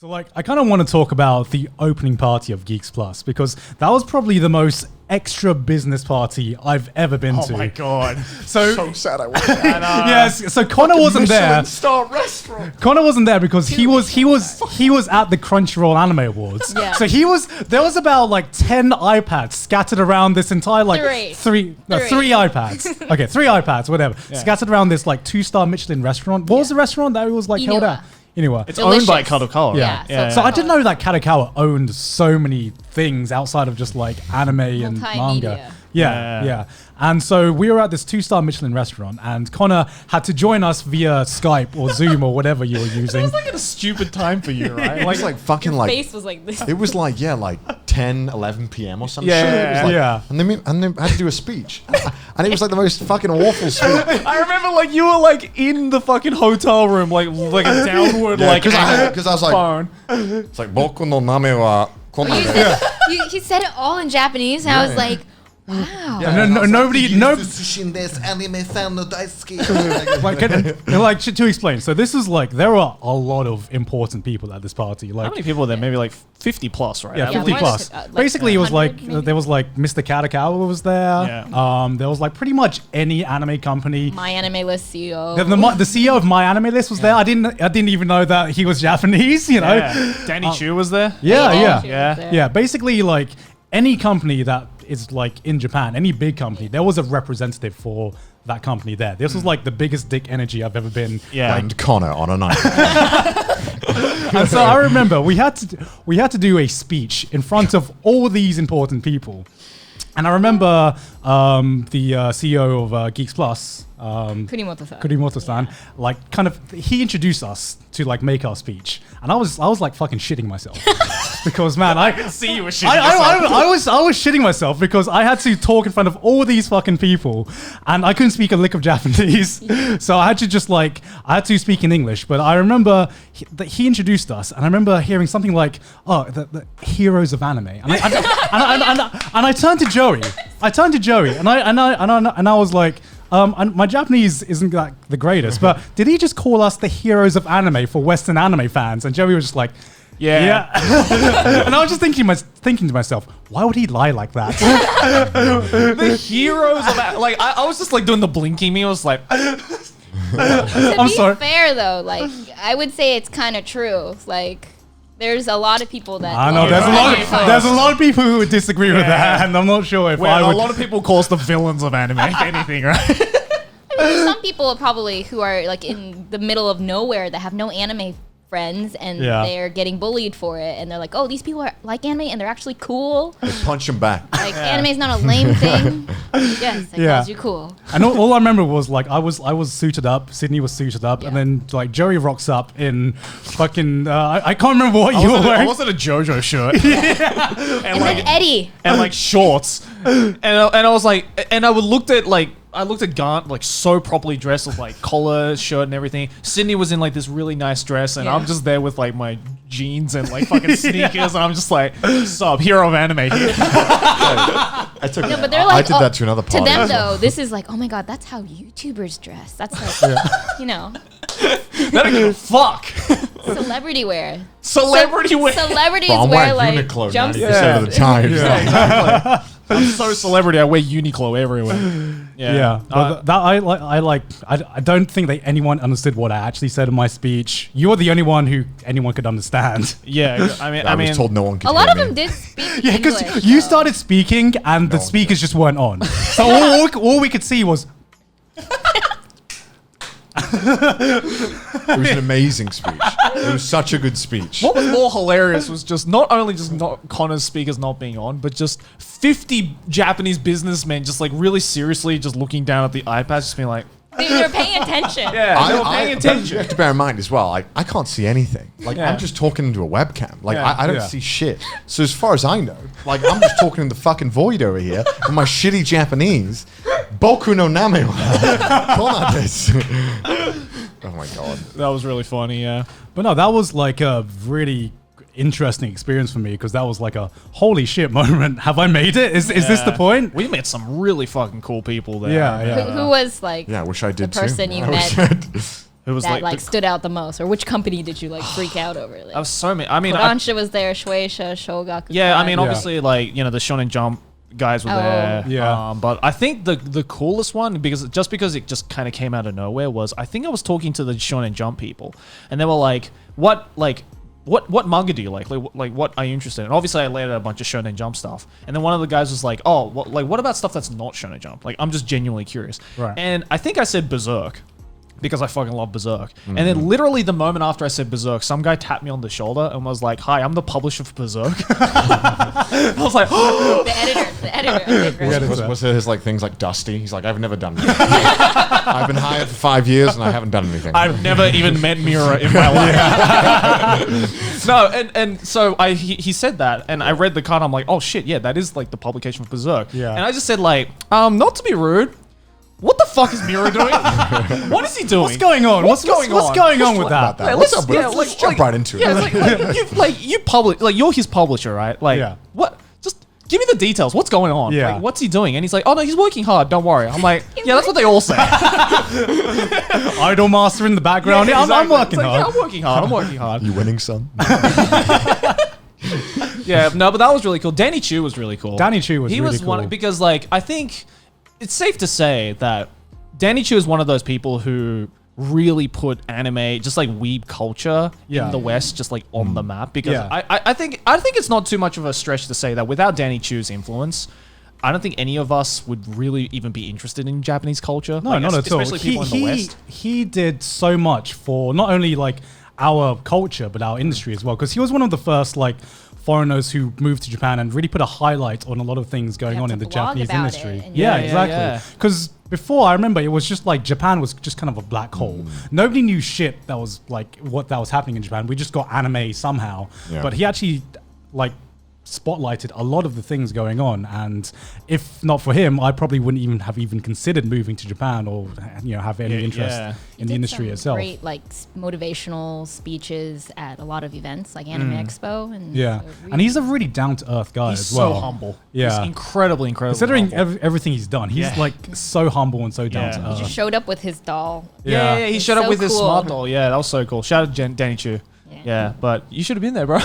So like, I kind of want to talk about the opening party of Geeks Plus because that was probably the most extra business party I've ever been to. Oh my god! So sad I wasn't. Yes, so Connor wasn't there. Star restaurant. Connor wasn't there because he was at the Crunchyroll Anime Awards. Yeah. So there was about like 10 iPads scattered around this entire three iPads. Okay, 3 iPads, whatever. Yeah. Scattered around this like 2-star Michelin restaurant. What was the restaurant that it was like held at? Anyway, It's owned by Kadokawa. Yeah. So I didn't know that Kadokawa owned so many things outside of just like anime and manga. Yeah. And so we were at this 2-star Michelin restaurant, and Connor had to join us via Skype or Zoom or whatever you were using. It was like at a stupid time for you, right? It was like fucking Your like face was like this. it was like 10, 11 p.m. or something. Yeah. It was Yeah. And then I had to do a speech, and it was like the most fucking awful speech. I remember like you were like in the fucking hotel room, like a downward Because I was like, phone. it's like boku no name wa Connor. He said it all in Japanese, and I was like, wow. Nobody. Like to explain. So this is like there are a lot of important people at this party. Like How many people were there? Maybe like 50 plus, right? Yeah, Yeah, 50 more plus. than, like, Basically, it was like 100 maybe? there was like Mr. Kadokawa was there. Yeah. There was like pretty much any anime company. My Anime List CEO. The CEO of My Anime List was there. I didn't even know that he was Japanese. You know. Yeah. Danny Chu was there. Yeah. Basically, like any company that is like in Japan, any big company, there was a representative for that company there. This was like the biggest dick energy I've ever been. Yeah. And Connor on a night. And so I remember we had to do a speech in front of all these important people. And I remember the CEO of Geeks Plus, Kurimoto-san, like kind of he introduced us to like make our speech, and I was like fucking shitting myself because man, I can see you were shitting I was shitting myself because I had to talk in front of all these fucking people, and I couldn't speak a lick of Japanese, so I had to speak in English. But I remember that he introduced us, and I remember hearing something like, "Oh, the heroes of anime," and I turned to Joey. And I was like, my Japanese isn't like the greatest, but did he just call us the heroes of anime for Western anime fans? And Joey was just like, yeah. And I was just thinking to myself, why would he lie like that? The heroes of like I was just like doing the blinking me. I was like, To be fair though, like I would say it's kind of true. Like there's a lot of people that I know there's a lot of people who would disagree with that, and I'm not sure if I would. A lot of people call us the villains of anime, if anything, right? I mean, there's some people probably who are like in the middle of nowhere that have no anime friends, and they're getting bullied for it, and they're like, oh, these people are like anime and they're actually cool. Punch him back. Like anime's not a lame thing. Yes, I called you cool. And all I remember was like I was suited up, Sydney was suited up, and then like Joey rocks up in fucking I can't remember what you were wearing. I wasn't a JoJo shirt. And like then Eddie. And like shorts. And I was like, and I looked at Gant like so properly dressed with like collar, shirt, and everything. Sydney was in like this really nice dress, and I'm just there with like my jeans and like fucking sneakers, and I'm just like, sup, hero of anime here. No, but they're like, I did that to another party. To them though, this is like, oh my god, that's how YouTubers dress. That's like, you know, They don't give a fuck. celebrity wear. Celebrity wear. Celebrities But I'm wear wearing like Uniqlo jumpsuits. 90% of the time. Yeah, exactly. I'm so celebrity. I wear Uniqlo everywhere. Yeah, but I don't think that anyone understood what I actually said in my speech. You were the only one who anyone could understand. Yeah, I mean, was told no one could A lot hear of me. them did speak Yeah, English. because you though. started speaking and the speakers just weren't on. So all we could see was. It was an amazing speech. It was such a good speech. what was more hilarious was just not only just not Connor's speakers not being on, but just 50 Japanese businessmen just like really seriously just looking down at the iPads, just being like, They're paying attention. yeah, they were paying You attention. have to bear in mind as well, I can't see anything. Like, Yeah. I'm just talking into a webcam. Like, Yeah. I don't see shit. So as far as I know, like, I'm just talking in the fucking void over here with my shitty Japanese. Boku no name wa Kona desu. Oh my god. That was really funny, yeah. But no, that was like a really interesting experience for me because that was like a holy shit moment. Have I made it? Is this the point? We met some really fucking cool people there. Yeah. Who was like Yeah, I wish I did the person too. you I wish met? I did. Who was that like stood out the most, or which company did you like freak out over? Like, I was so many. I mean, Kodansha was there, Shueisha, Shogakukan. yeah. I mean, obviously, like the Shonen Jump guys were there. Yeah. But I think the coolest one, because it just kind of came out of nowhere, was I think I was talking to the Shonen Jump people, and they were like, what manga do you like? Like what are you interested in? And obviously, I laid out a bunch of Shonen Jump stuff, and then one of the guys was like, oh, what about stuff that's not Shonen Jump? Like, I'm just genuinely curious. Right. And I think I said Berserk, because I fucking love Berserk. And then literally the moment after I said Berserk, some guy tapped me on the shoulder and was like, hi, I'm the publisher for Berserk. I was like, oh. The editor. Was it his like things like Dusty? He's like, I've never done anything. I've been hired for 5 years and I haven't done anything. I've never even met Mira in my life. No, and so he said that, and I read the card. I'm like, oh shit, yeah, that is like the publication for Berserk. Yeah. And I just said like, not to be rude, what the fuck is Mira doing? What is he doing? What's going on? What's going on with that? That. What's up, bro? Let's jump right into it. Yeah, you publish, like you're his publisher, right? Like, Yeah. what? Just give me the details. What's going on? Yeah. Like, what's he doing? And he's like, oh no, he's working hard. Don't worry. I'm like, yeah, that's what they all say. Idol master in the background. Yeah, I'm exactly. working It's like, hard. Yeah, I'm working hard. I'm working hard. You winning, son? Yeah, no, but that was really cool. Danny Chu was really cool. Danny Chu was really one cool. because like I think it's safe to say that Danny Chu is one of those people who really put anime, just like weeb culture Yeah. in the West, just like on the map. Because Yeah. I think it's not too much of a stretch to say that without Danny Chu's influence, I don't think any of us would really even be interested in Japanese culture. No, Like, not at all. especially people in the West. He did so much for not only like our culture but our industry as well, because he was one of the first like foreigners who moved to Japan and really put a highlight on a lot of things going You on have in the to blog Japanese about industry. it and Yeah, Yeah, exactly. yeah. Because before, I remember it was just like Japan was just kind of a black hole. Nobody knew shit that was like what that was happening in Japan. We just got anime somehow. Yeah. But he actually like spotlighted a lot of the things going on, and if not for him, I probably wouldn't even have considered moving to Japan or have any interest yeah. in the Did industry some itself. Great motivational speeches at a lot of events like Anime Expo and Yeah, so and he's a really down to earth guy He's as well. so humble. Yeah. He's incredibly Considering humble. everything he's done, he's Yeah. like so humble and so down Yeah. to He earth. He just showed up with his doll. Yeah, he It's showed up so with his cool. smart doll. Yeah, that was so cool. Shout out to Danny Chu. Yeah. Yeah, but you should have been there, bro.